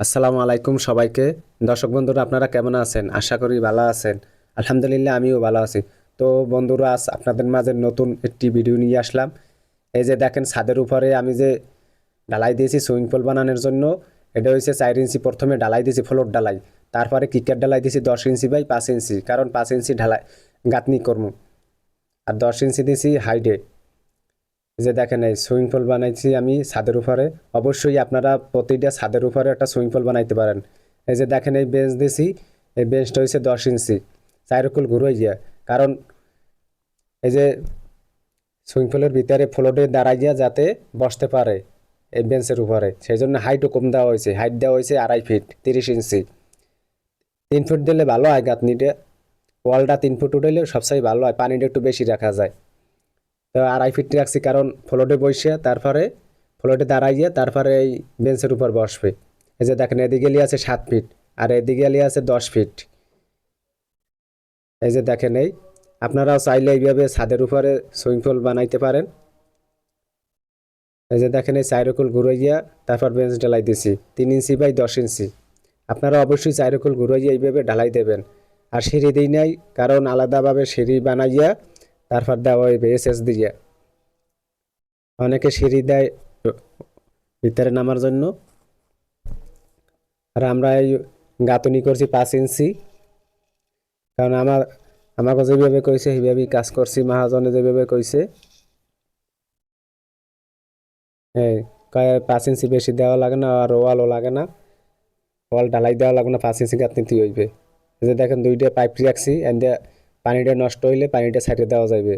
আসসালামু আলাইকুম সবাইকে। দর্শক বন্ধুরা, আপনারা কেমন আছেন? আশা করি ভালো আছেন। আলহামদুলিল্লাহ, আমিও ভালো আছি। তো বন্ধুরা, আজ আপনাদের মাঝে নতুন একটি ভিডিও নিয়ে আসলাম। এই যে দেখেন, ছাদের উপরে আমি যে ঢালাই দিয়েছি সুইমিং পুল বানানোর জন্য। এটা হচ্ছে 4 ইঞ্চি, প্রথমে ঢালাই দিয়েছি ফ্লোর ঢালাই। তারপরে ক্রিকেট ঢালাই দিয়েছি 10 ইঞ্চি বাই 5 ইঞ্চি, কারণ 5 ইঞ্চি ঢালাই গাঁথনি করবো। আর 10 ইঞ্চি দিয়েছি হাইডে। এই যে দেখেন, এই সুইমিং পুল বানাইছি আমি ছাদের উপরে। অবশ্যই আপনারা প্রতিটা ছাদের উপরে একটা সুইমিং পুল বানাইতে পারেন। এই যে দেখেন, এই বেঞ্চ দিছি। এই বেঞ্চটা হচ্ছে 10 ইঞ্চি, চাইরকুল ঘুরোই গিয়া। কারণ এই যে সুইমিং পুলের ভিতরে ফ্লোরে দাঁড়াইয়া যাতে বসতে পারে এই বেঞ্চের উপরে, সেই জন্য হাইটও কম দেওয়া হয়েছে। হাইট দেওয়া হয়েছে 2.5 ফিট, 30 ইঞ্চি। 3 ফুট দিলে ভালো হয় গাঁথনিটা। ওয়ালটা 3 ফুট উঠাইলে সবচেয়ে ভালো হয়, পানিটা একটু বেশি রাখা যায়। তো 2.5 ফিট রাখছি, কারণ ফ্লোরে বসে তারপরে ফ্লোরে দাঁড়াইয়ে তারপরে এই বেঞ্চের উপর বসবে। এই যে দেখেন, এদিকে লিয়ে আছে 7 ফিট, আর এদিকে লিয়ে আছে 10 ফিট। এই যে দেখেন, এই আপনারাও চাইলে এইভাবে ছাদের উপরে সুইমিং পুল বানাইতে পারেন। এই যে দেখেন, এই চাইরকুল ঘুরাইয়া তারপর বেঞ্চ ঢালাই দিছি 3 ইঞ্চি বাই 10 ইঞ্চি। আপনারা অবশ্যই চাইরকুল ঘুরাইয়া এইভাবে ঢালাই দেবেন। আর সিঁড়ি দিই নাই, কারণ আলাদাভাবে সিঁড়ি বানাইয়া তারপর দেওয়া হইবে এসএস দিয়ে। অনেকে সিঁড়ি দেয় ভিতরে নামার জন্য। আর আমরা এই গাঁথনি করছি 5 ইঞ্চি, কারণ আমাকে যেভাবে কইছে সেইভাবেই কাজ করছি। মহাজনে যেভাবে কইছে, হ্যাঁ, 5 ইঞ্চি বেশি দেওয়া লাগে না, আর ওয়ালও লাগে না। ওয়াল ঢালাই দেওয়া লাগবে না, 5 ইঞ্চি গাঁথনিতে হইবে। এই যে দেখেন, দুইটা পাইপ রাখছি, এন্ড পানিটা নষ্ট হইলে পানিটা ছাইড়ে দেওয়া যাবে।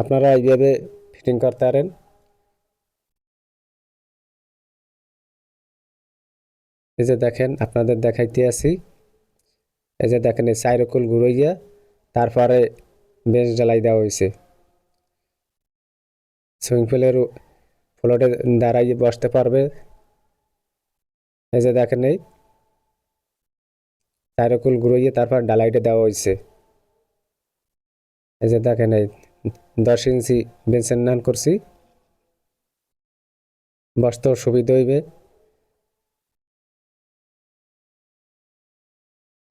আপনারা এইভাবে ফিটিং করতে পারেন। এই যে দেখেন, আপনাদের দেখাইতে আছি। এই যে দেখেন, এই চাইরকুল ঘুরাইয়া তারপরে বেঞ্চ ঢালাই দেওয়া হয়েছে। সুইমিং পুলের ফ্লোরে দাঁড়াইয়ে বসতে পারবে। এই যে দেখেন, এই চাইরকুল ঘুরাইয়ে তারপর ঢালাইটা দেওয়া হয়েছে। এই যে দেখেন, এই 10 ইঞ্চি বেঞ্চের নান করছি, বসতেও সুবিধা হইবে।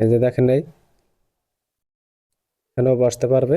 এই যে দেখেন, এই এখানেও বসতে পারবে।